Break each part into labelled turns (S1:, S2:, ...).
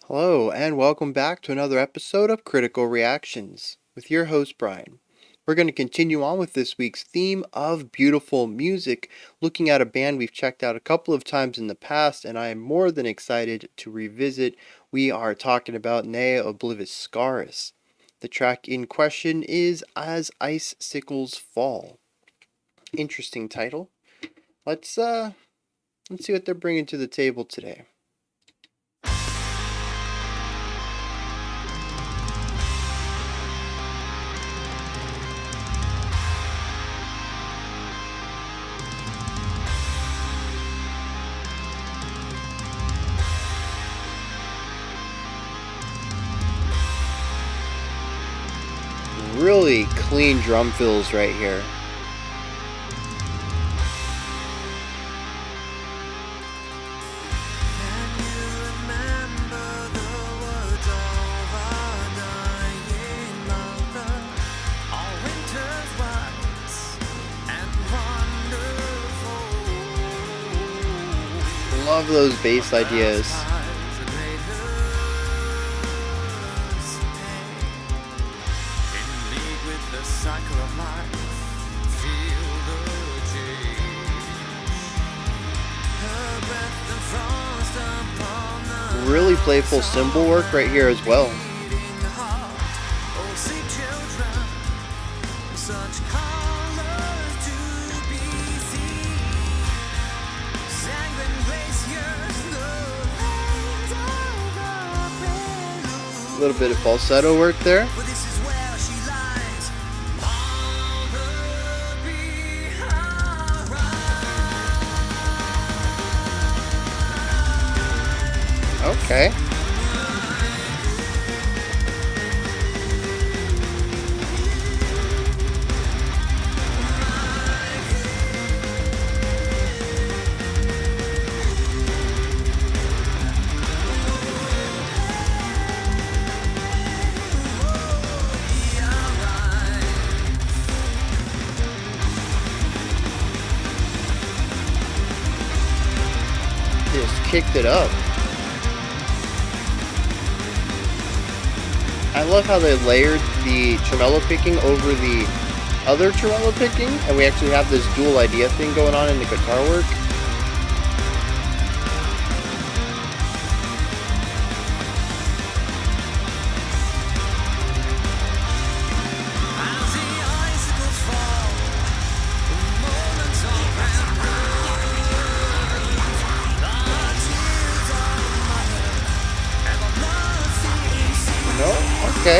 S1: Hello, and welcome back to another episode of Critical Reactions with your host, Bryan. We're going to continue on with this week's theme of beautiful music, looking at a band we've checked out a couple of times in the past, and I am more than excited to revisit. We are talking about Obliviscaris. The track in question is As Icicles Fall. Interesting title. Let's see what they're bringing to the table today. Really clean drum fills right here. Love those bass ideas. Really playful cymbal work right here as well. A little bit of falsetto work there. Okay. Just kicked it up. I love how they layered the tremolo picking over the other tremolo picking, and we actually have this dual idea thing going on in the guitar work. Okay.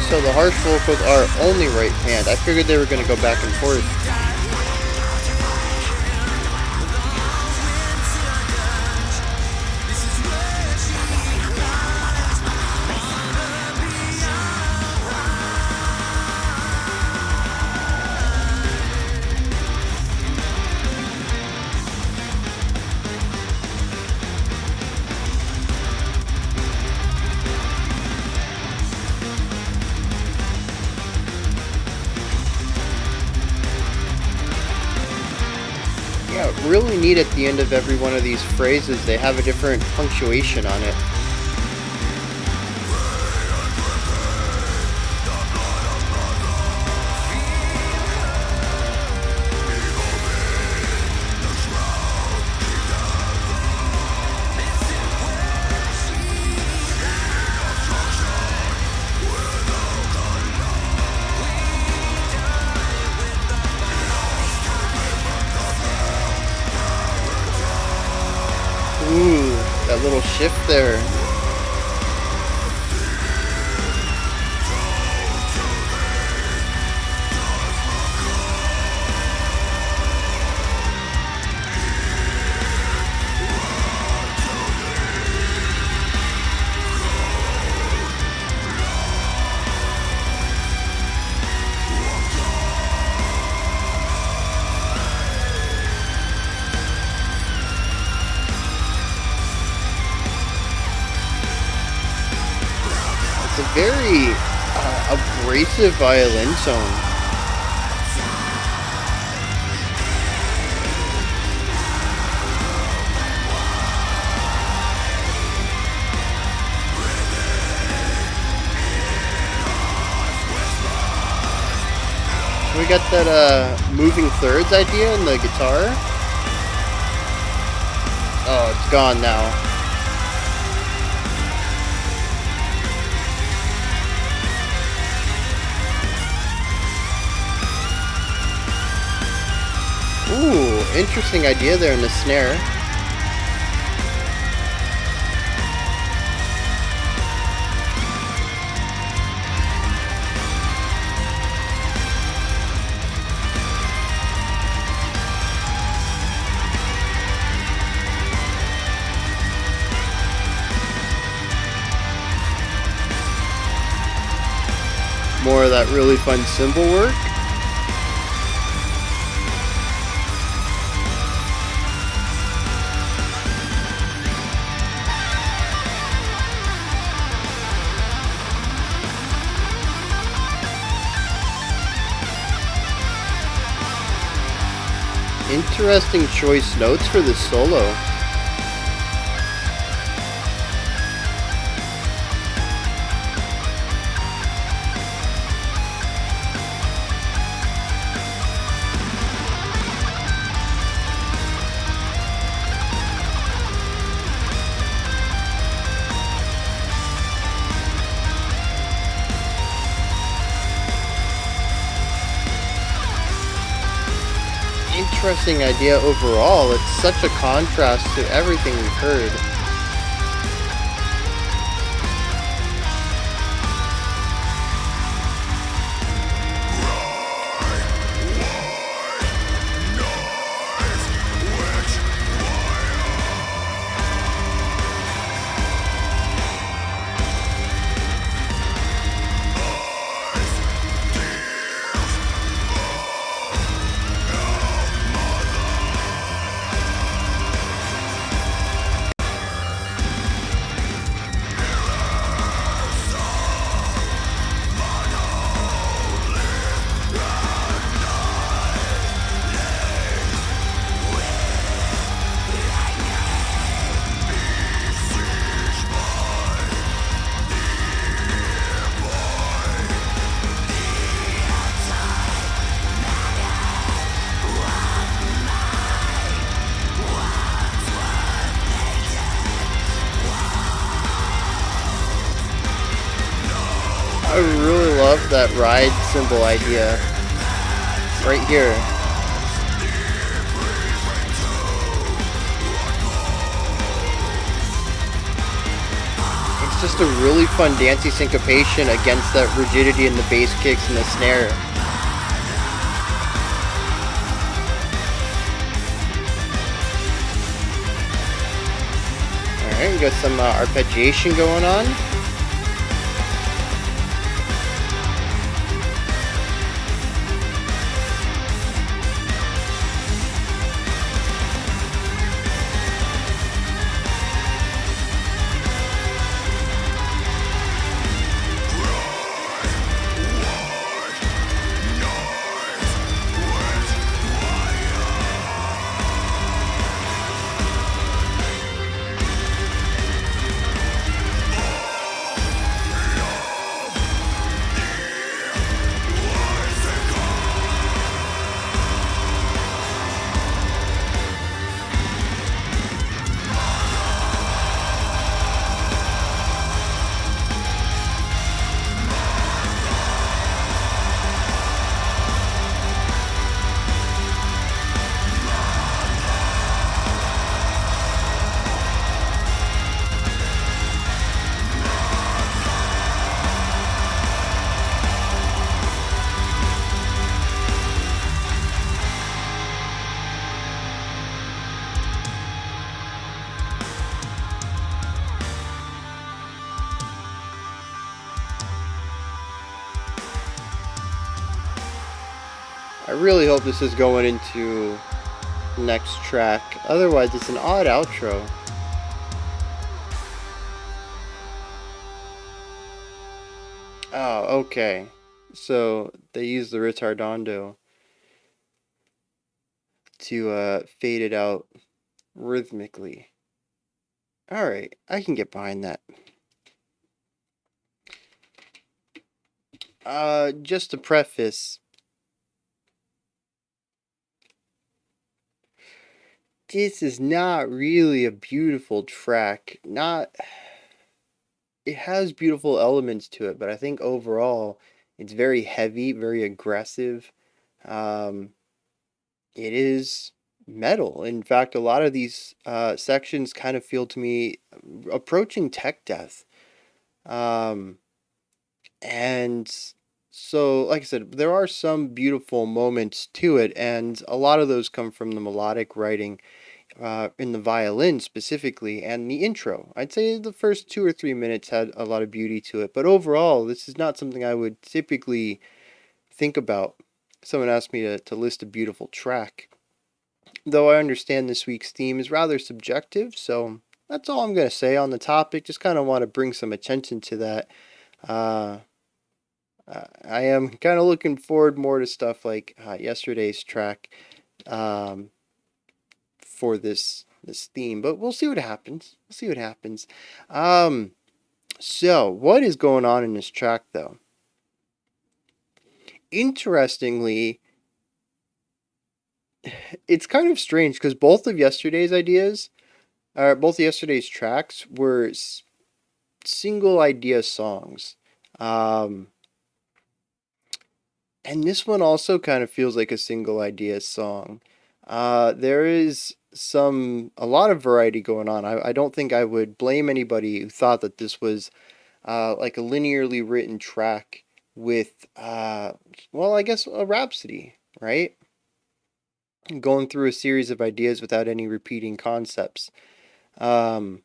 S1: So the harsh vocals are only right hand. I figured they were going to go back and forth. Really neat at the end of every one of these phrases, they have a different punctuation on it. Ooh, that little shift there. It's a very abrasive violin tone. got that moving thirds idea in the guitar? Oh, it's gone now. Ooh, interesting idea there in the snare. More of that really fun cymbal work. Interesting choice notes for this solo. Interesting idea overall. It's such a contrast to everything we've heard. I really love that ride cymbal idea right here. It's just a really fun dancey syncopation against that rigidity in the bass kicks and the snare. Alright, we got some arpeggiation going on. I really hope this is going into the next track. Otherwise, it's an odd outro. Oh, okay. So they use the ritardando to fade it out rhythmically. Alright, I can get behind that. Just to preface, this is not really a beautiful track. Not, it has beautiful elements to it, but I think overall it's very heavy, very aggressive. Um, it is metal. In fact, a lot of these sections kind of feel to me approaching tech death. Um, and so, like I said, there are some beautiful moments to it, and a lot of those come from the melodic writing in the violin specifically, and the intro. I'd say the first 2 or 3 minutes had a lot of beauty to it, but overall, this is not something I would typically think about. Someone asked me to list a beautiful track, though I understand this week's theme is rather subjective, so that's all I'm going to say on the topic. Just kind of want to bring some attention to that. Uh, I am kind of looking forward more to stuff like yesterday's track um, for this theme, but we'll see what happens. We'll see what happens. So what is going on in this track though? Interestingly, it's kind of strange because both of yesterday's ideas, both yesterday's tracks were single idea songs. Um, and this one also kind of feels like a single idea song. There is a lot of variety going on. I don't think I would blame anybody who thought that this was like a linearly written track with, well, I guess a rhapsody, right? Going through a series of ideas without any repeating concepts. Um,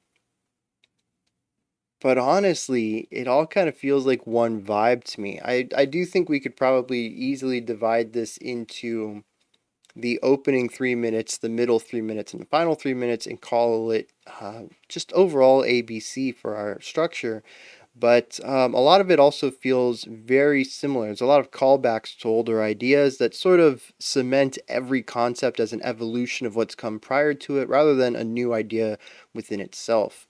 S1: but honestly, it all kind of feels like one vibe to me. I do think we could probably easily divide this into the opening 3 minutes, the middle 3 minutes, and the final 3 minutes and call it just overall ABC for our structure. But a lot of it also feels very similar. There's a lot of callbacks to older ideas that sort of cement every concept as an evolution of what's come prior to it rather than a new idea within itself.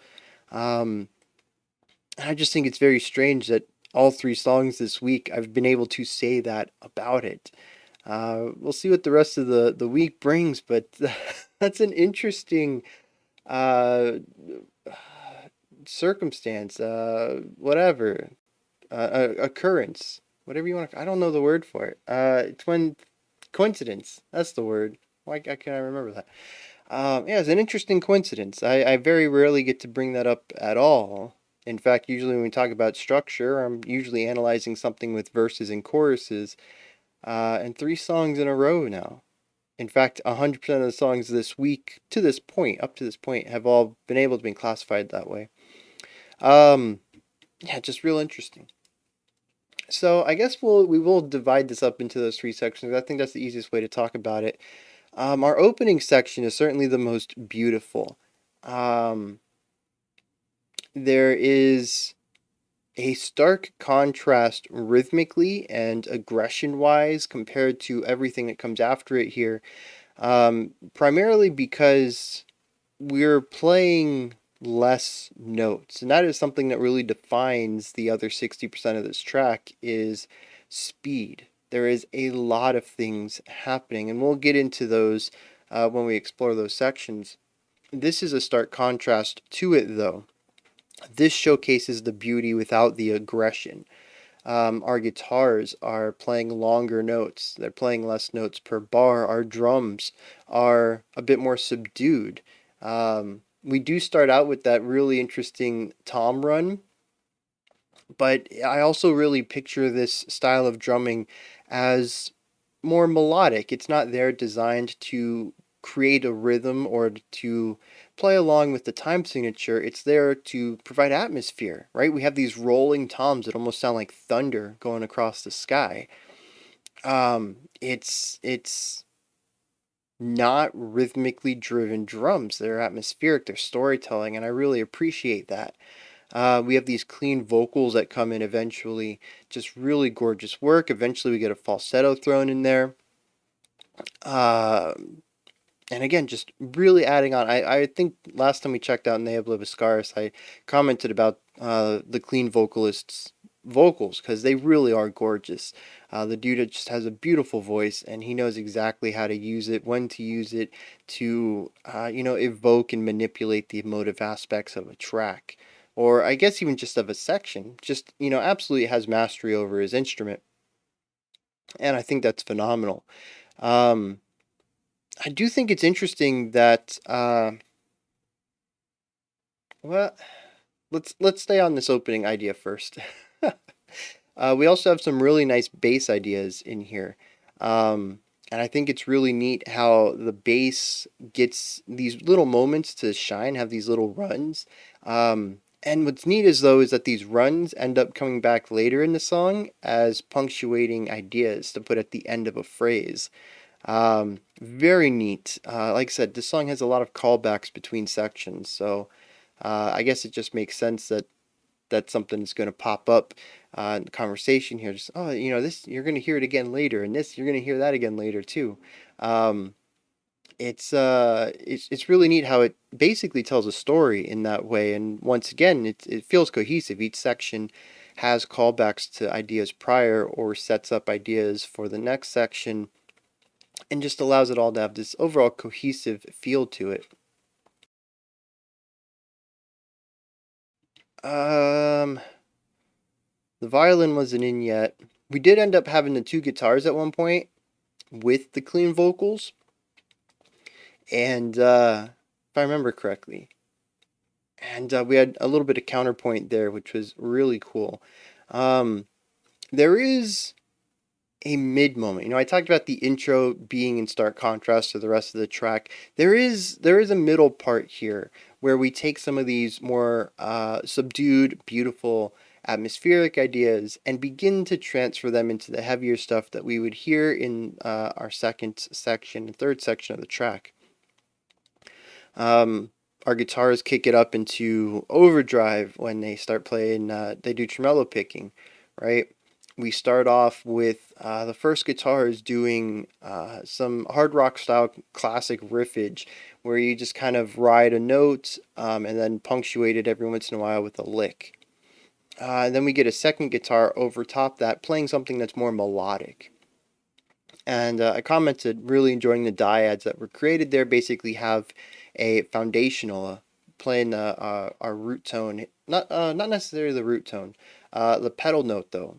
S1: Um, and I just think it's very strange that all three songs this week I've been able to say that about it. We'll see what the rest of the week brings, but that's an interesting uh, circumstance, whatever, occurrence, whatever you want to. I don't know the word for it. It's when coincidence. That's the word. Why can't I remember that? Yeah, it's an interesting coincidence. I very rarely get to bring that up at all. In fact, usually when we talk about structure, I'm usually analyzing something with verses and choruses, and three songs in a row now. In fact, 100% of the songs this week, to this point, up to this point, have all been able to be classified that way. Um, yeah, just real interesting. So I guess we will divide this up into those three sections. I think that's the easiest way to talk about it. Our opening section is certainly the most beautiful. Um, there is a stark contrast rhythmically and aggression wise compared to everything that comes after it here. Primarily because we're playing less notes, and that is something that really defines the other 60% of this track is speed. There is a lot of things happening, and we'll get into those when we explore those sections. This is a stark contrast to it, though. This showcases the beauty without the aggression. Our guitars are playing longer notes. They're playing less notes per bar. Our drums are a bit more subdued. We do start out with that really interesting tom run, but I also really picture this style of drumming as more melodic. It's not there designed to create a rhythm or to play along with the time signature. It's there to provide atmosphere, right? We have these rolling toms that almost sound like thunder going across the sky. It's not rhythmically driven drums. They're atmospheric, they're storytelling, and I really appreciate that. We have these clean vocals that come in eventually, just really gorgeous work. Eventually, we get a falsetto thrown in there. Uh, and again, just really adding on. I think last time we checked out in the Obliviscaris, I commented about the clean vocalists vocals because they really are gorgeous. The dude just has a beautiful voice, and he knows exactly how to use it, when to use it to, evoke and manipulate the emotive aspects of a track, or I guess even just of a section. Just, absolutely has mastery over his instrument, and I think that's phenomenal. Um, I do think it's interesting that, well, let's stay on this opening idea first. We also have some really nice bass ideas in here. And I think it's really neat how the bass gets these little moments to shine, have these little runs. And what's neat is though is that these runs end up coming back later in the song as punctuating ideas to put at the end of a phrase. Very neat. Like I said, this song has a lot of callbacks between sections, so I guess it just makes sense that that's something that's going to pop up in the conversation here. Just, oh, this you're going to hear it again later, and this you're going to hear that again later too. Um, it's really neat how it basically tells a story in that way, and once again, it feels cohesive. Each section has callbacks to ideas prior or sets up ideas for the next section, and just allows it all to have this overall cohesive feel to it. Um, the violin wasn't in yet. We did end up having the two guitars at one point with the clean vocals, and if I remember correctly, and we had a little bit of counterpoint there, which was really cool. Um, there is a mid moment. I talked about the intro being in stark contrast to the rest of the track. There is a middle part here where we take some of these more subdued, beautiful, atmospheric ideas and begin to transfer them into the heavier stuff that we would hear in our second section and third section of the track. Um, our guitars kick it up into overdrive when they start playing. They do tremolo picking, right? We start off with the first guitars doing some hard rock style classic riffage, where you just kind of ride a note and then punctuate it every once in a while with a lick. Then we get a second guitar over top that, playing something that's more melodic. And I commented really enjoying the dyads that were created there. Basically, have a foundational playing our root tone, not necessarily the root tone, the pedal note though,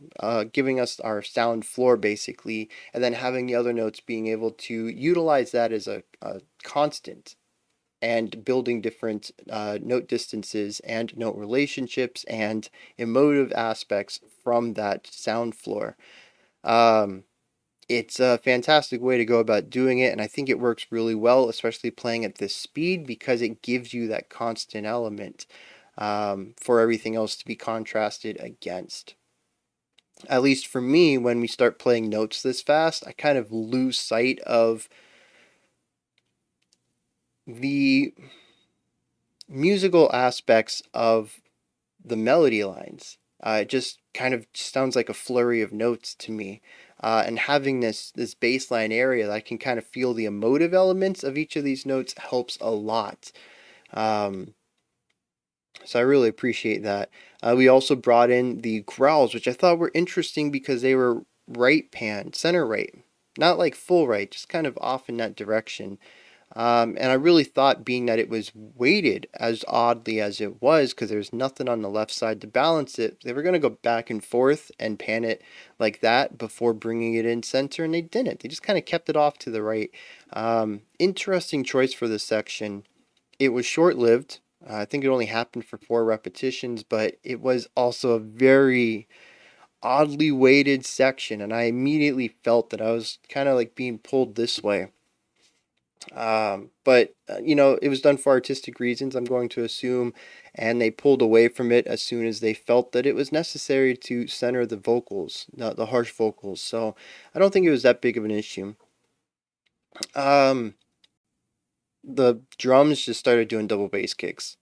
S1: giving us our sound floor basically, and then having the other notes being able to utilize that as a constant and building different note distances and note relationships and emotive aspects from that sound floor. Um, it's a fantastic way to go about doing it, and I think it works really well, especially playing at this speed, because it gives you that constant element for everything else to be contrasted against. At least for me, when we start playing notes this fast, I kind of lose sight of the musical aspects of the melody lines. It just kind of sounds like a flurry of notes to me. And having this baseline area that I can kind of feel the emotive elements of each of these notes helps a lot. Um, so I really appreciate that. We also brought in the growls, which I thought were interesting because they were right pan, center right, not like full right, just kind of off in that direction. And I really thought, being that it was weighted as oddly as it was, because there's nothing on the left side to balance it, they were going to go back and forth and pan it like that before bringing it in center, and they didn't. They just kind of kept it off to the right. Interesting choice for this section. It was short lived. I think it only happened for 4 repetitions, but it was also a very oddly weighted section, and I immediately felt that I was kind of like being pulled this way. But it was done for artistic reasons, I'm going to assume, and they pulled away from it as soon as they felt that it was necessary to center the vocals, the harsh vocals. So I don't think it was that big of an issue. Um, the drums just started doing double bass kicks.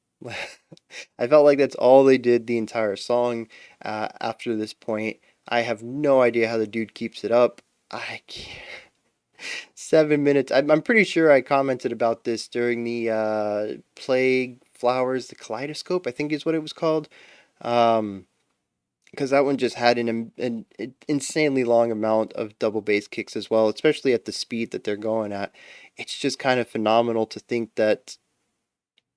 S1: I felt like that's all they did the entire song. After this point, I have no idea how the dude keeps it up. I can't. 7 minutes. I'm pretty sure I commented about this during the Plague Flowers, the Kaleidoscope, I think is what it was called. Um, because that one just had an insanely long amount of double bass kicks as well, especially at the speed that they're going at. It's just kind of phenomenal to think that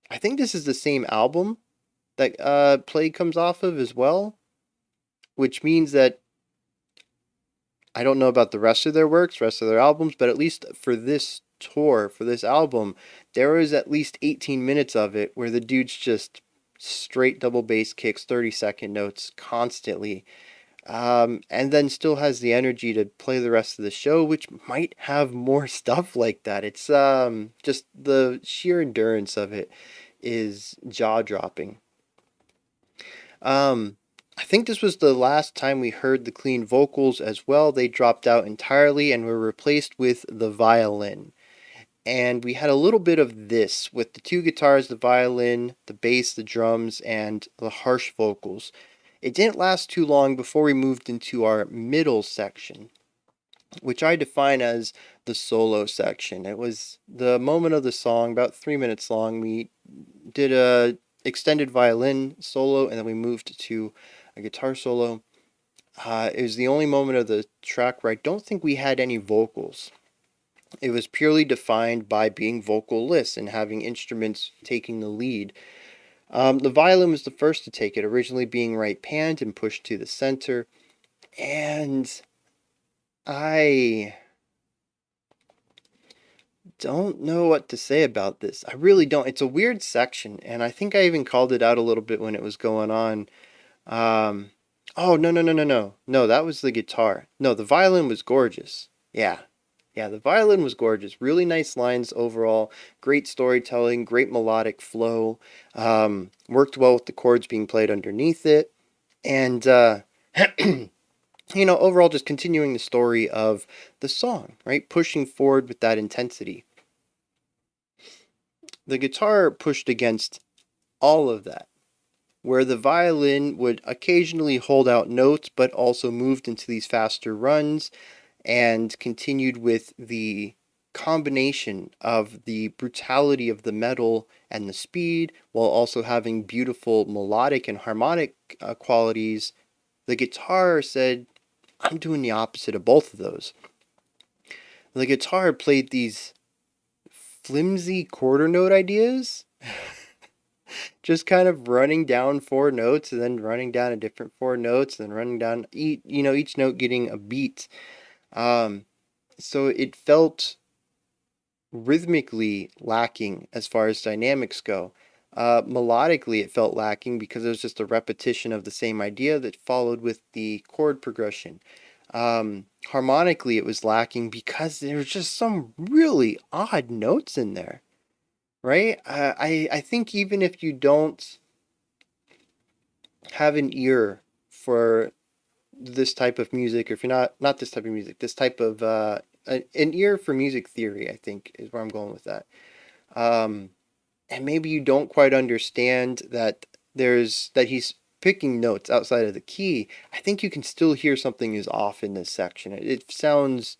S1: I think this is the same album that Plague comes off of as well, which means that I don't know about the rest of their works, rest of their albums, but at least for this tour, for this album, there was at least 18 minutes of it where the dude's just straight double bass kicks, 30-second notes constantly, and then still has the energy to play the rest of the show, which might have more stuff like that. It's just the sheer endurance of it is jaw-dropping. I think this was the last time we heard the clean vocals as well. They dropped out entirely and were replaced with the violin. And we had a little bit of this with the two guitars, the violin, the bass, the drums, and the harsh vocals. It didn't last too long before we moved into our middle section, which I define as the solo section. It was the moment of the song, about 3 minutes long. We did a extended violin solo, and then we moved to a guitar solo. It was the only moment of the track where I don't think we had any vocals. It was purely defined by being vocalless and having instruments taking the lead. The violin was the first to take it, originally being right panned and pushed to the center. And I don't know what to say about this. I really don't. It's a weird section, and I think I even called it out a little bit when it was going on. Um, oh, no, no, no, no, no. No, that was the guitar. No, the violin was gorgeous. Yeah. Yeah, the violin was gorgeous. Really nice lines overall. Great storytelling, great melodic flow. Worked well with the chords being played underneath it. And, overall just continuing the story of the song, right? Pushing forward with that intensity. The guitar pushed against all of that, where the violin would occasionally hold out notes, but also moved into these faster runs and continued with the combination of the brutality of the metal and the speed, while also having beautiful melodic and harmonic qualities. The guitar said, I'm doing the opposite of both of those. The guitar played these flimsy quarter note ideas, just kind of running down four notes and then running down a different four notes and then running down each note getting a beat. So it felt rhythmically lacking as far as dynamics go. Melodically, it felt lacking because it was just a repetition of the same idea that followed with the chord progression. Harmonically, it was lacking because there was just some really odd notes in there, right? I think even if you don't have an ear for this type of music, or if you're not this type of music, this type of an ear for music theory, I think is where I'm going with that. And maybe you don't quite understand that he's picking notes outside of the key. I think you can still hear something is off in this section. It sounds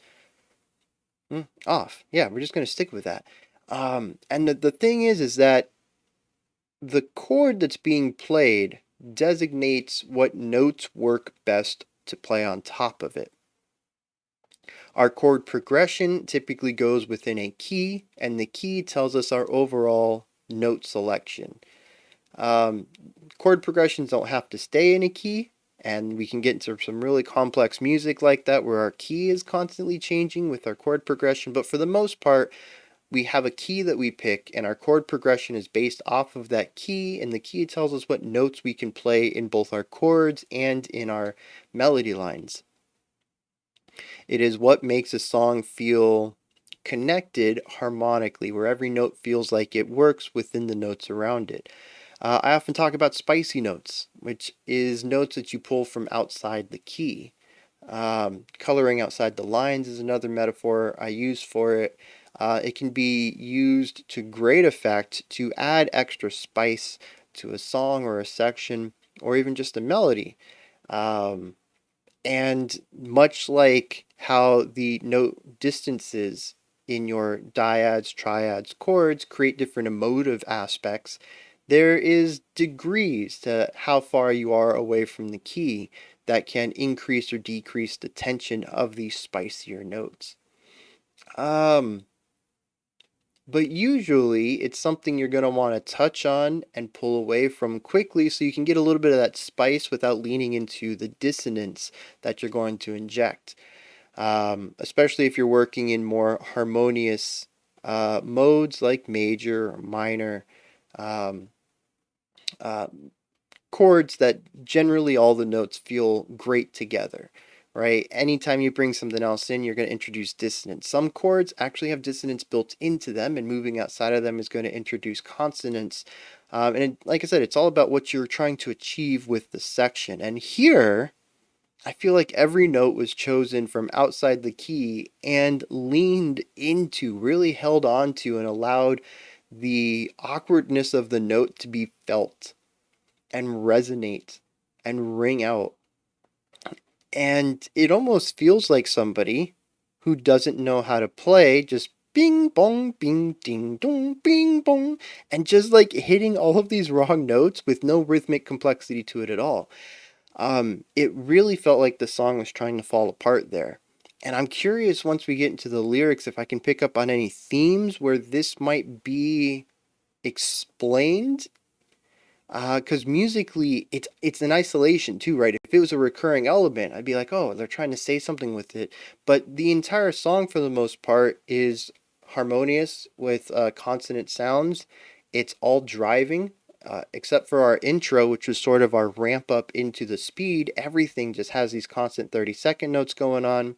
S1: off. Yeah, we're just gonna stick with that. And the thing is that the chord that's being played designates what notes work best to play on top of it. Our chord progression typically goes within a key, and the key tells us our overall note selection. Chord progressions don't have to stay in a key, and we can get into some really complex music like that where our key is constantly changing with our chord progression, but for the most part, we have a key that we pick, and our chord progression is based off of that key, and the key tells us what notes we can play in both our chords and in our melody lines. It is what makes a song feel connected harmonically, where every note feels like it works within the notes around it. I often talk about spicy notes, which is notes that you pull from outside the key. Coloring outside the lines is another metaphor I use for it. It can be used to great effect to add extra spice to a song or a section, or even just a melody. And much like how the note distances in your dyads, triads, chords create different emotive aspects, there is degrees to how far you are away from the key that can increase or decrease the tension of these spicier notes. Um, but usually it's something you're going to want to touch on and pull away from quickly so you can get a little bit of that spice without leaning into the dissonance that you're going to inject. Especially if you're working in more harmonious modes like major or minor, um, uh, chords that generally all the notes feel great together, right? Anytime you bring something else in, you're going to introduce dissonance. Some chords actually have dissonance built into them, and moving outside of them is going to introduce consonance. Like I said, it's all about what you're trying to achieve with the section. And here, I feel like every note was chosen from outside the key and leaned into, really held on to, and allowed the awkwardness of the note to be felt and resonate and ring out. And it almost feels like somebody who doesn't know how to play just bing bong bing ding dong bing bong and just like hitting all of these wrong notes with no rhythmic complexity to it at all. It really felt like the song was trying to fall apart there. And I'm curious once we get into the lyrics if I can pick up on any themes where this might be explained, because musically it's an isolation too, right? If it was a recurring element, I'd be like, oh, they're trying to say something with it. But the entire song, for the most part, is harmonious with consonant sounds. It's all driving, except for our intro, which was sort of our ramp up into the speed. Everything just has these constant 30-second notes going on.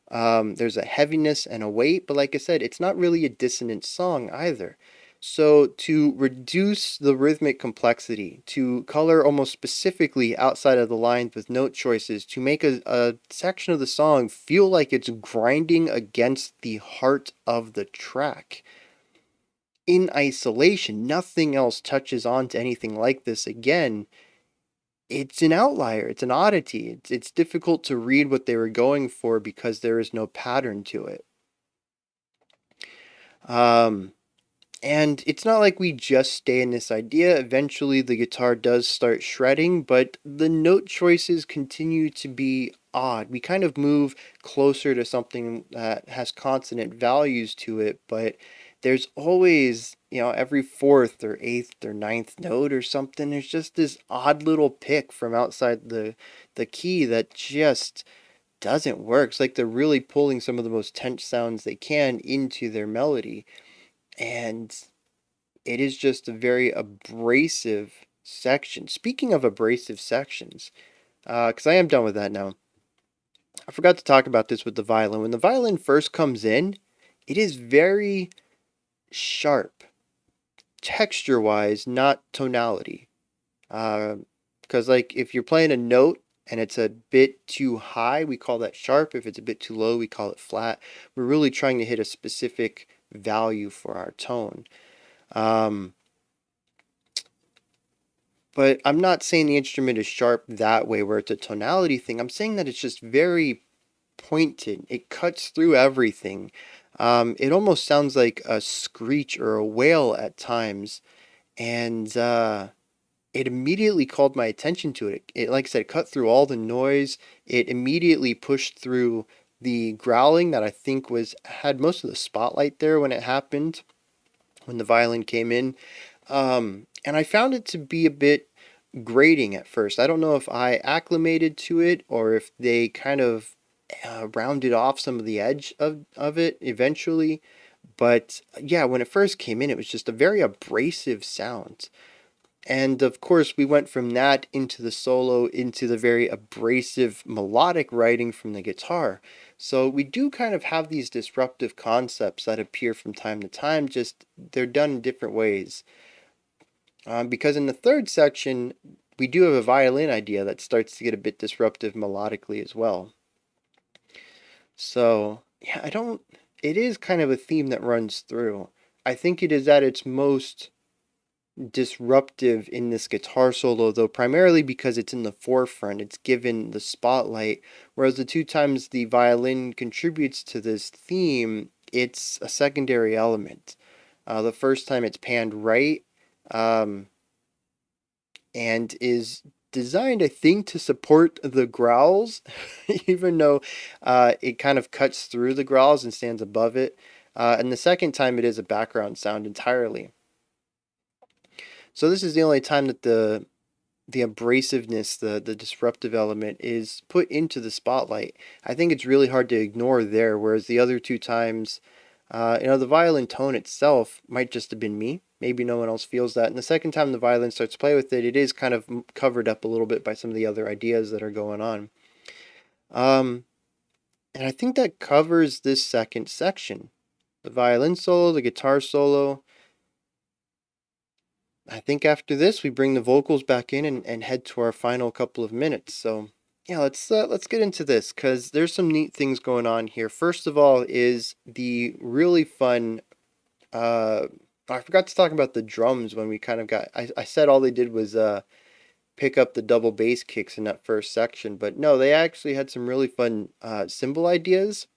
S1: There's a heaviness and a weight, but like I said, it's not really a dissonant song either. So, to reduce the rhythmic complexity, to color almost specifically outside of the lines with note choices, to make a section of the song feel like it's grinding against the heart of the track. In isolation, nothing else touches on to anything like this again. It's an outlier, it's an oddity. It's difficult to read what they were going for because there is no pattern to it. Um, And it's not like we just stay in this idea. Eventually, the guitar does start shredding, but the note choices continue to be odd. We kind of move closer to something that has consonant values to it, but there's always, every fourth or eighth or ninth note or something, there's just this odd little pick from outside the key that just doesn't work. It's like they're really pulling some of the most tense sounds they can into their melody. And it is just a very abrasive section. Speaking of abrasive sections, because I am done with that now, I forgot to talk about this with the violin. When the violin first comes in, it is very sharp, texture-wise, not tonality. Because like if you're playing a note and it's a bit too high, we call that sharp. If it's a bit too low, we call it flat. We're really trying to hit a specific value for our tone. Um, But I'm not saying the instrument is sharp that way where it's a tonality thing. I'm saying that it's just very pointed. It cuts through everything. It almost sounds like a screech or a wail at times. And it immediately called my attention to it. It, like I said, cut through all the noise. It immediately pushed through the growling that I think had most of the spotlight there when it happened, when the violin came in. And I found it to be a bit grating at first. I don't know if I acclimated to it or if they kind of rounded off some of the edge of it eventually. But yeah, when it first came in, it was just a very abrasive sound. And of course, we went from that into the solo, into the very abrasive melodic writing from the guitar. So we do kind of have these disruptive concepts that appear from time to time, just they're done in different ways. Because in the third section, we do have a violin idea that starts to get a bit disruptive melodically as well. So, yeah, it is kind of a theme that runs through. I think it is at its most disruptive in this guitar solo, though, primarily because it's in the forefront, it's given the spotlight, whereas the two times the violin contributes to this theme, it's a secondary element. The first time it's panned right, um, and is designed, I think, to support the growls, even though it kind of cuts through the growls and stands above it. And the second time, it is a background sound entirely. So this is the only time that the abrasiveness, the disruptive element is put into the spotlight. I think it's really hard to ignore there, whereas the other two times, the violin tone itself might just have been me. Maybe no one else feels that. And the second time the violin starts to play with it, it is kind of covered up a little bit by some of the other ideas that are going on. Um, and I think that covers this second section. The violin solo, the guitar solo. I think after this we bring the vocals back in and head to our final couple of minutes. So yeah, let's get into this because there's some neat things going on here. First of all, is the really fun. I forgot to talk about the drums when we kind of got. I said all they did was pick up the double bass kicks in that first section, but no, they actually had some really fun cymbal ideas,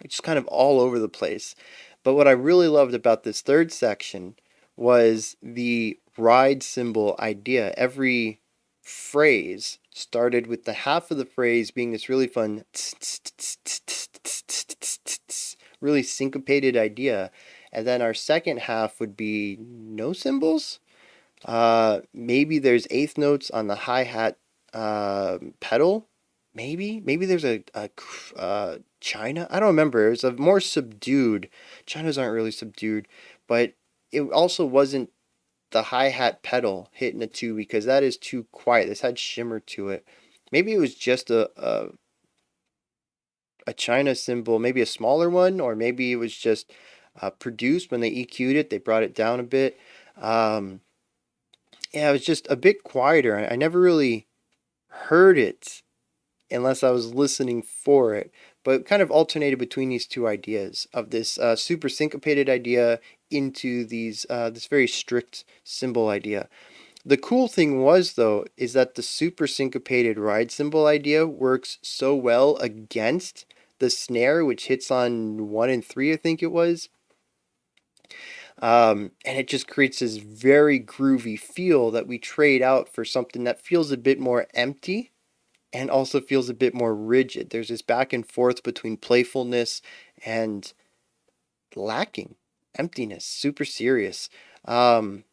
S1: just kind of all over the place. But what I really loved about this third section was the ride cymbal idea. Every phrase started with the half of the phrase being this really fun, really syncopated idea. And then our second half would be no cymbals. Maybe there's eighth notes on the hi-hat pedal. Maybe there's a China. I don't remember. It was a more subdued. Chinas aren't really subdued, but it also wasn't the hi-hat pedal hitting a two because that is too quiet. This had shimmer to it. Maybe it was just a China cymbal, maybe a smaller one, or maybe it was just produced when they EQ'd it. They brought it down a bit. Yeah, it was just a bit quieter. I never really heard it unless I was listening for it, but kind of alternated between these two ideas of this super syncopated idea into these this very strict cymbal idea. The cool thing was though is that the super syncopated ride cymbal idea works so well against the snare, which hits on 1 and 3, I think it was. And it just creates this very groovy feel that we trade out for something that feels a bit more empty and also feels a bit more rigid. There's this back and forth between playfulness and lacking, emptiness, super serious. And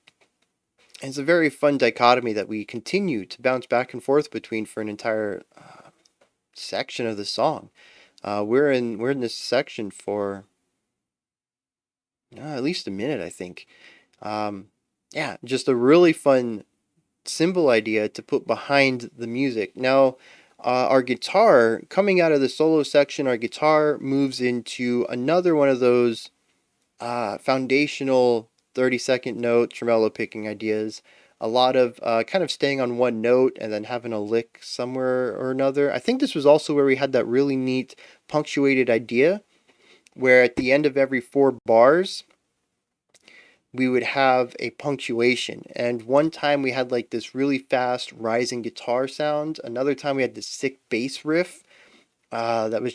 S1: it's a very fun dichotomy that we continue to bounce back and forth between for an entire section of the song. We're in this section for at least a minute, I think. Yeah, just a really fun cymbal idea to put behind the music. Now, our guitar, coming out of the solo section, our guitar moves into another one of those foundational 30-second note tremolo picking ideas. A lot of kind of staying on one note and then having a lick somewhere or another. I think this was also where we had that really neat punctuated idea where at the end of every 4 bars, we would have a punctuation. And one time we had like this really fast rising guitar sound. Another time we had this sick bass riff that was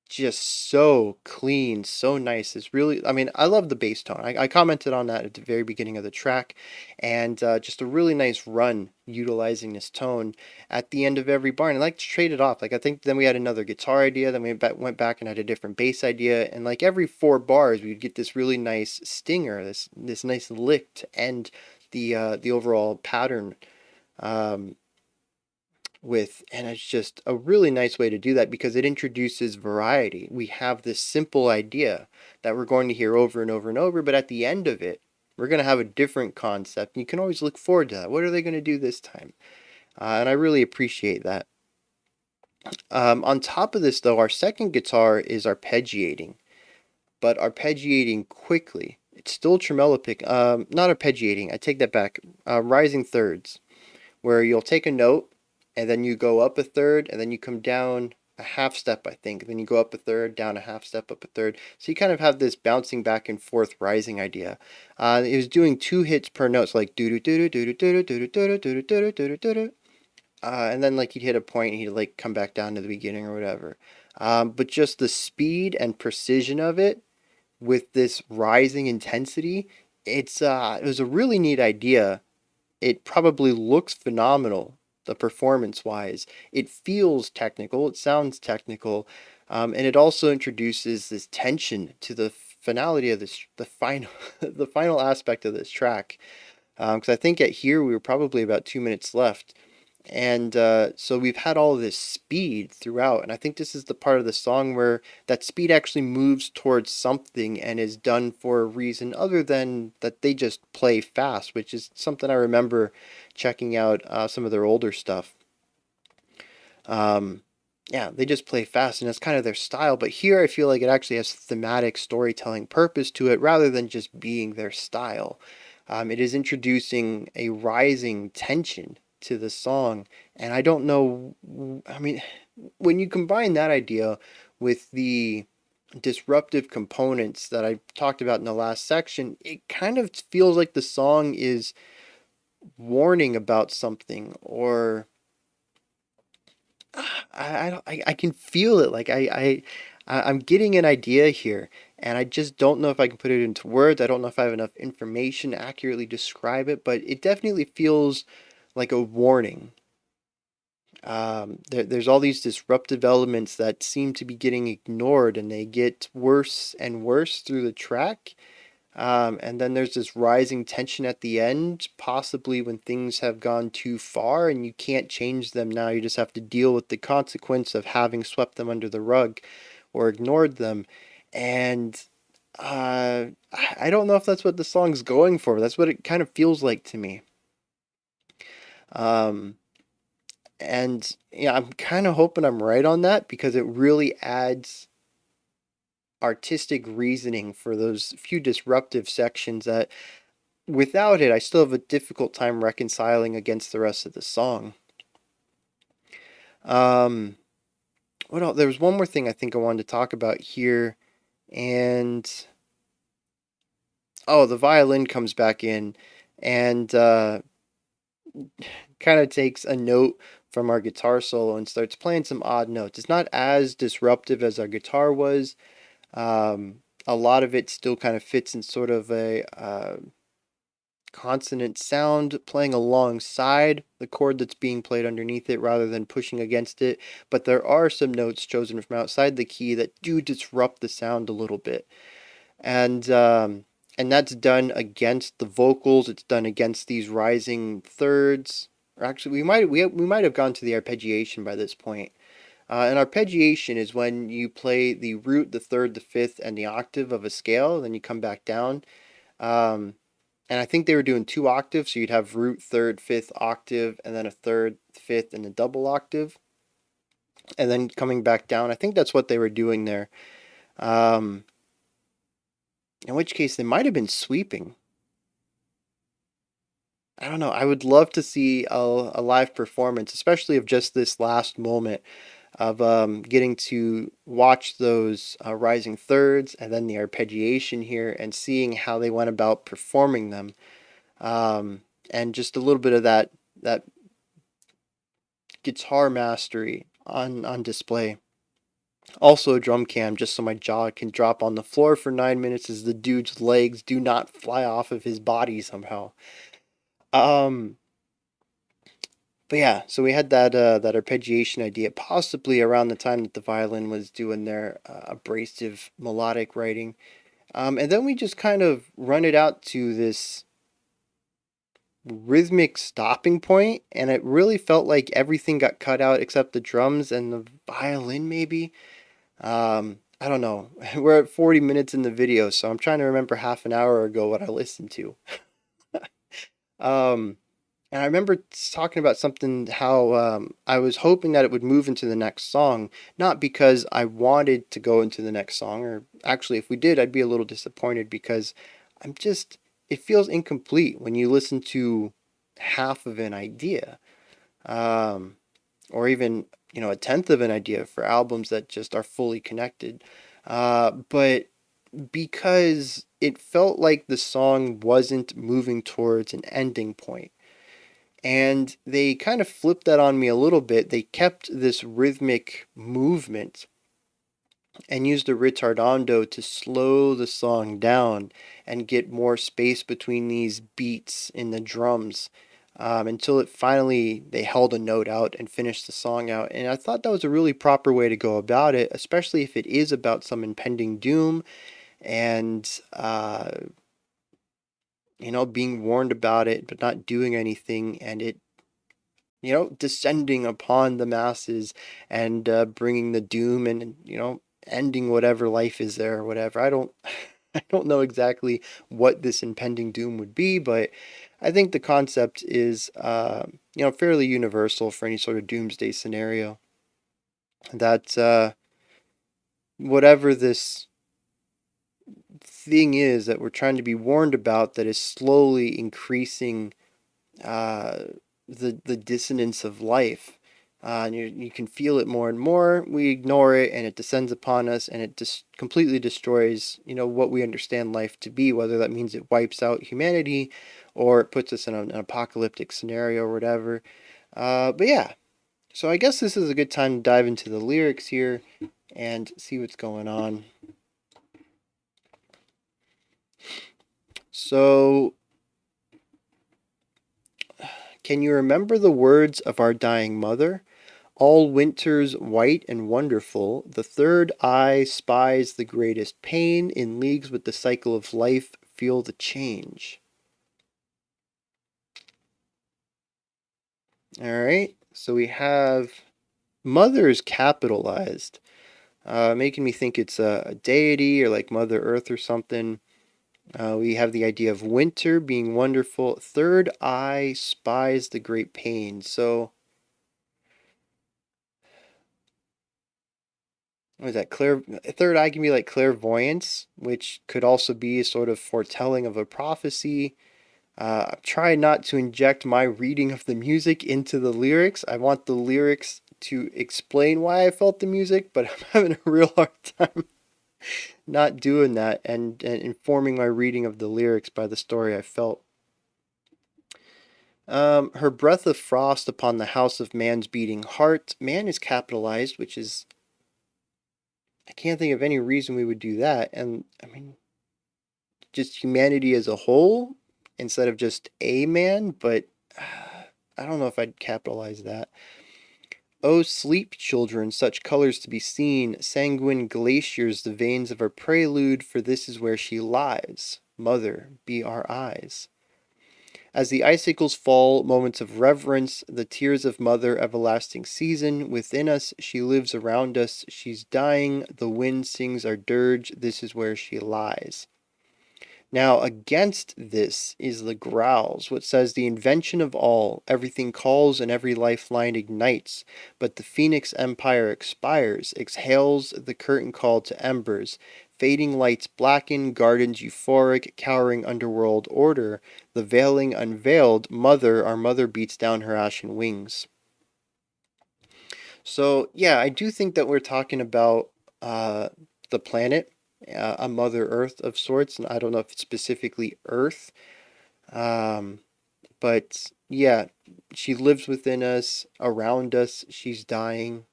S1: just so clean, so nice. It's really, I mean, I love the bass tone. I commented on that at the very beginning of the track, and just a really nice run utilizing this tone at the end of every bar. And I like to trade it off. Like, I think then we had another guitar idea, then we went back and had a different bass idea, and like every 4 bars, we'd get this really nice stinger, this nice lick to end the overall pattern. Um, and it's just a really nice way to do that because it introduces variety. We have this simple idea that we're going to hear over and over and over, but at the end of it, we're going to have a different concept, and you can always look forward to that. What are they going to do this time? And I really appreciate that. On top of this, though, our second guitar is arpeggiating, but arpeggiating quickly. It's still tremolo pick, not arpeggiating. I take that back. Rising thirds, where you'll take a note and then you go up a third and then you come down a half step, I think. Then you go up a third, down a half step, up a third. So you kind of have this bouncing back and forth rising idea. It was doing 2 hits per note, so like do do do do do do do do do do do do do do. And then like he'd hit a point and he'd like come back down to the beginning or whatever. But just the speed and precision of it with this rising intensity it was a really neat idea. It probably looks phenomenal, the performance wise. It feels technical, it sounds technical, and it also introduces this tension to the finality of this, the final, the final aspect of this track. Because I think at here we were probably about 2 minutes left. And so we've had all this speed throughout, and I think this is the part of the song where that speed actually moves towards something and is done for a reason other than that they just play fast, which is something I remember checking out some of their older stuff. Um, yeah, they just play fast, and it's kind of their style. But here I feel like it actually has thematic storytelling purpose to it rather than just being their style. It is introducing a rising tension to the song, and I don't know. I mean, when you combine that idea with the disruptive components that I talked about in the last section, it kind of feels like the song is warning about something, or I can feel it. Like I'm getting an idea here, and I just don't know if I can put it into words. I don't know if I have enough information to accurately describe it, but it definitely feels like a warning. There's all these disruptive elements that seem to be getting ignored, and they get worse and worse through the track. And then there's this rising tension at the end, possibly when things have gone too far and you can't change them now. You just have to deal with the consequence of having swept them under the rug or ignored them. And I don't know if that's what the song's going for. That's what it kind of feels like to me. Um, and yeah, I'm kind of hoping I'm right on that because it really adds artistic reasoning for those few disruptive sections that without it, I still have a difficult time reconciling against the rest of the song. Um, what else? There was one more thing I think I wanted to talk about here, and oh, the violin comes back in and kind of takes a note from our guitar solo and starts playing some odd notes. It's not as disruptive as our guitar was. A lot of it still kind of fits in sort of a consonant sound playing alongside the chord that's being played underneath it rather than pushing against it. But there are some notes chosen from outside the key that do disrupt the sound a little bit. And and that's done against the vocals. It's done against these rising thirds. Or actually, we might have gone to the arpeggiation by this point. And arpeggiation is when you play the root, the third, the fifth, and the octave of a scale. Then you come back down. Um, and I think they were doing two octaves, so you'd have root, third, fifth octave, and then a third, fifth, and a double octave, and then coming back down. I think that's what they were doing there. Um, in which case, they might have been sweeping. I don't know. I would love to see a live performance, especially of just this last moment of getting to watch those rising thirds and then the arpeggiation here and seeing how they went about performing them. And just a little bit of that guitar mastery on display. Also a drum cam just so my jaw can drop on the floor for 9 minutes as the dude's legs do not fly off of his body somehow. Um but yeah, so we had that arpeggiation idea possibly around the time that the violin was doing their abrasive melodic writing. And then we just kind of run it out to this rhythmic stopping point, and it really felt like everything got cut out except the drums and the violin, maybe. I don't know. We're at 40 minutes in the video, so I'm trying to remember half an hour ago what I listened to. Um, and I remember talking about something how I was hoping that it would move into the next song, not because I wanted to go into the next song, or actually, if we did, I'd be a little disappointed because I'm just, it feels incomplete when you listen to half of an idea, um, or even, a tenth of an idea for albums that just are fully connected. But because it felt like the song wasn't moving towards an ending point. And they kind of flipped that on me a little bit. They kept this rhythmic movement and use the ritardando to slow the song down and get more space between these beats in the drums, until it finally they held a note out and finished the song out. And I thought that was a really proper way to go about it, especially if it is about some impending doom and being warned about it but not doing anything, and it descending upon the masses and bringing the doom and ending whatever life is there or whatever. I don't I don't know exactly what this impending doom would be, but I think the concept is fairly universal for any sort of doomsday scenario. That whatever this thing is that we're trying to be warned about, that is slowly increasing uh, the dissonance of life. And you can feel it more and more. We ignore it, and it descends upon us, and it just completely destroys, what we understand life to be. Whether that means it wipes out humanity, or it puts us in an apocalyptic scenario or whatever. But yeah, so I guess this is a good time to dive into the lyrics here and see what's going on. So, can you remember the words of our dying mother? All winters white and wonderful, the third eye spies the greatest pain, in leagues with the cycle of life, feel the change. Alright, so we have Mother's capitalized, making me think it's a deity or like Mother Earth or something. We have the idea of winter being wonderful. Third eye spies the great pain. So, what is that? Third eye can be like clairvoyance, which could also be a sort of foretelling of a prophecy. I'm trying not to inject my reading of the music into the lyrics. I want the lyrics to explain why I felt the music, but I'm having a real hard time not doing that and informing my reading of the lyrics by the story I felt. Her breath of frost upon the house of man's beating heart. Man is capitalized, which is, I can't think of any reason we would do that. And I mean, just humanity as a whole instead of just a man, but I don't know if I'd capitalize that. Oh, sleep, children, such colors to be seen, sanguine glaciers, the veins of our prelude, for this is where she lies. Mother, be our eyes. As the icicles fall, moments of reverence, the tears of mother, everlasting season, within us she lives around us, she's dying, the wind sings our dirge, this is where she lies. Now, against this is the growls, what says the invention of all, everything calls and every lifeline ignites, but the phoenix empire expires, exhales the curtain call to embers, fading lights blacken, gardens euphoric, cowering underworld order, the veiling unveiled, mother, our mother beats down her ashen wings. So, yeah, I do think that we're talking about the planet, a Mother Earth of sorts, and I don't know if it's specifically Earth, um, but yeah, she lives within us, around us, she's dying.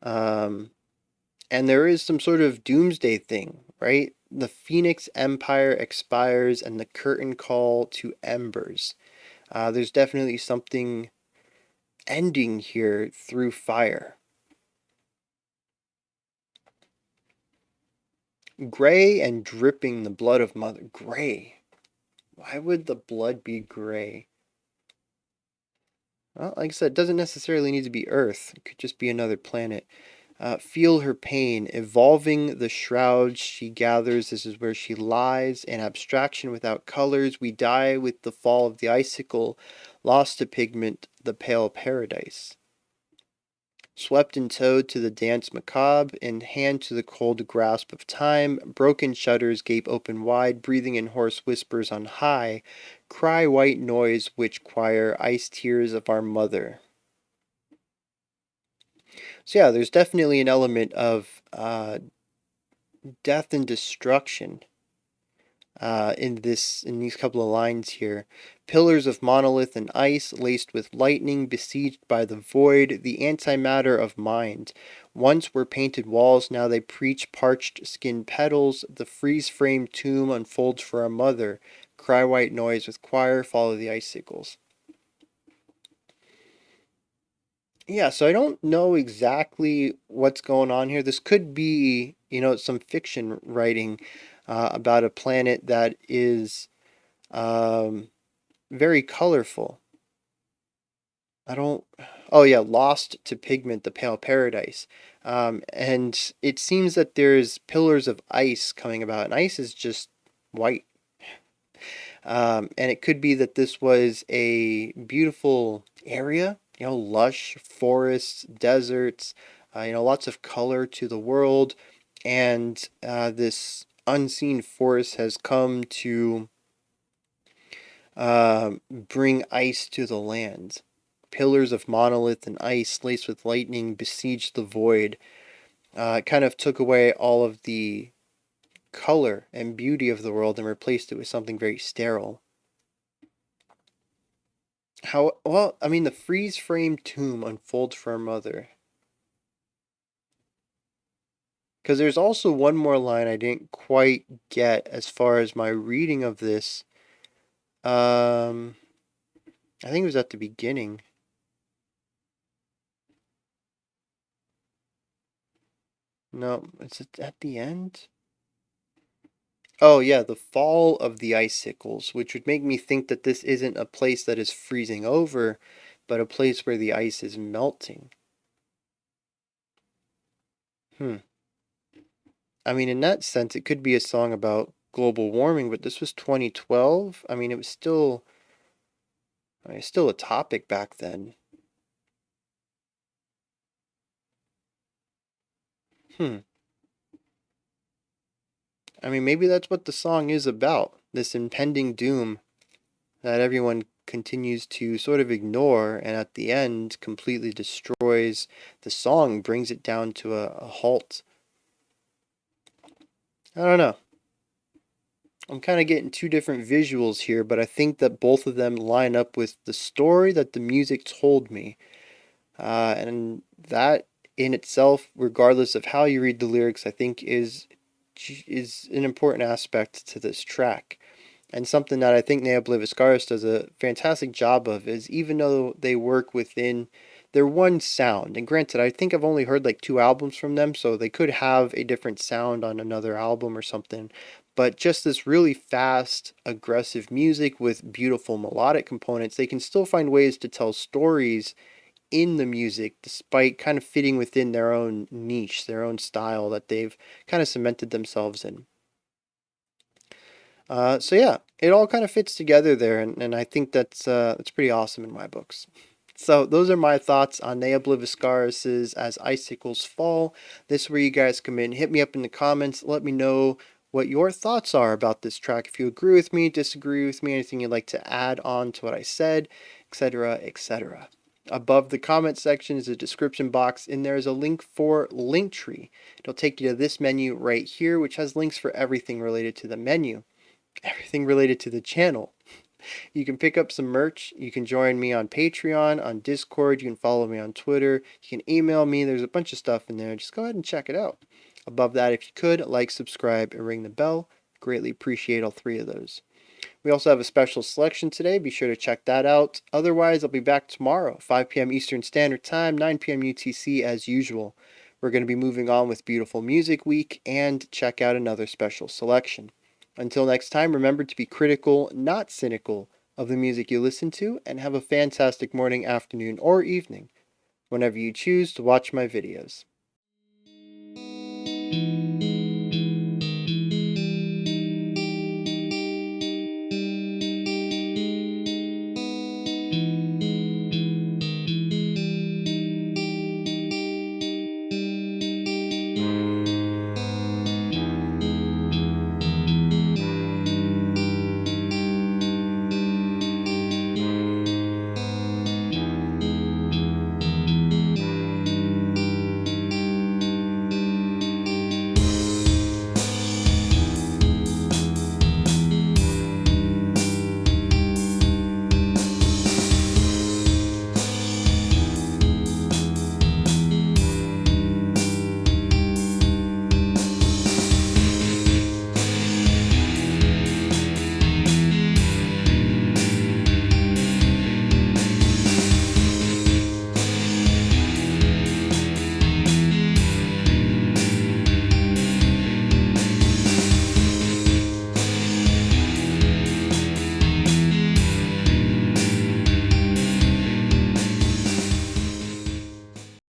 S1: Um, and there is some sort of doomsday thing, right? The Phoenix Empire expires and the curtain call to embers. There's definitely something ending here through fire. Gray and dripping the blood of mother. Gray. Why would the blood be gray? Well, like I said, it doesn't necessarily need to be Earth. It could just be another planet. Feel her pain, evolving the shrouds she gathers. This is where she lies. An abstraction without colors. We die with the fall of the icicle, lost to pigment, the pale paradise. Swept and towed to the dance macabre, in hand to the cold grasp of time, broken shutters gape open wide, breathing in hoarse whispers on high, cry white noise, witch choir, ice tears of our mother. So yeah, there's definitely an element of death and destruction. in these couple of lines here. Pillars of monolith and ice, laced with lightning, besieged by the void, the antimatter of mind. Once were painted walls, now they preach parched skin petals. The freeze-framed tomb unfolds for a mother. Cry white noise with choir, follow the icicles. Yeah, so I don't know exactly what's going on here. This could be, some fiction writing about a planet that is um, very colorful. I don't. Oh yeah, lost to pigment, the pale paradise. And it seems that there's pillars of ice coming about, and ice is just white. And it could be that this was a beautiful area, lush forests, deserts, lots of color to the world, and this unseen force has come to bring ice to the land. Pillars of monolith and ice laced with lightning besieged the void. It kind of took away all of the color and beauty of the world and replaced it with something very sterile. How well, I mean, the freeze frame tomb unfolds for our mother. Because there's also one more line I didn't quite get as far as my reading of this. I think it was at the beginning. No, is it at the end? Oh yeah, the fall of the icicles, which would make me think that this isn't a place that is freezing over, but a place where the ice is melting. Hmm. I mean, in that sense, it could be a song about global warming, but this was 2012. I mean, it was still, still a topic back then. Hmm. I mean, maybe that's what the song is about, this impending doom that everyone continues to sort of ignore, and at the end completely destroys the song, brings it down to a halt. I don't know. I'm kind of getting two different visuals here, but I think that both of them line up with the story that the music told me. And that in itself, regardless of how you read the lyrics, I think is an important aspect to this track. And something that I think Obliviscaris does a fantastic job of is, even though they work within their one sound, and granted, I think I've only heard like two albums from them, so they could have a different sound on another album or something, but just this really fast, aggressive music with beautiful melodic components, they can still find ways to tell stories in the music despite kind of fitting within their own niche, their own style that they've kind of cemented themselves in. So yeah, it all kind of fits together there, and I think that's pretty awesome in my books. So those are my thoughts on Nea Obliviscaris' As Icicles Fall. This is where you guys come in. Hit me up in the comments. Let me know what your thoughts are about this track. If you agree with me, disagree with me, anything you'd like to add on to what I said, etc., etc. Above the comment section is a description box, and there is a link for Linktree. It'll take you to this menu right here, which has links for everything related to the menu, everything related to the channel. You can pick up some merch. You can join me on Patreon, on Discord. You can follow me on Twitter. You can email me. There's a bunch of stuff in there. Just go ahead and check it out. Above that, if you could, like, subscribe, and ring the bell. Greatly appreciate all three of those. We also have a special selection today. Be sure to check that out. Otherwise, I'll be back tomorrow, 5 p.m. Eastern Standard Time, 9 p.m. UTC as usual. We're going to be moving on with Beautiful Music Week and check out another special selection. Until next time, remember to be critical, not cynical, of the music you listen to, and have a fantastic morning, afternoon, or evening whenever you choose to watch my videos.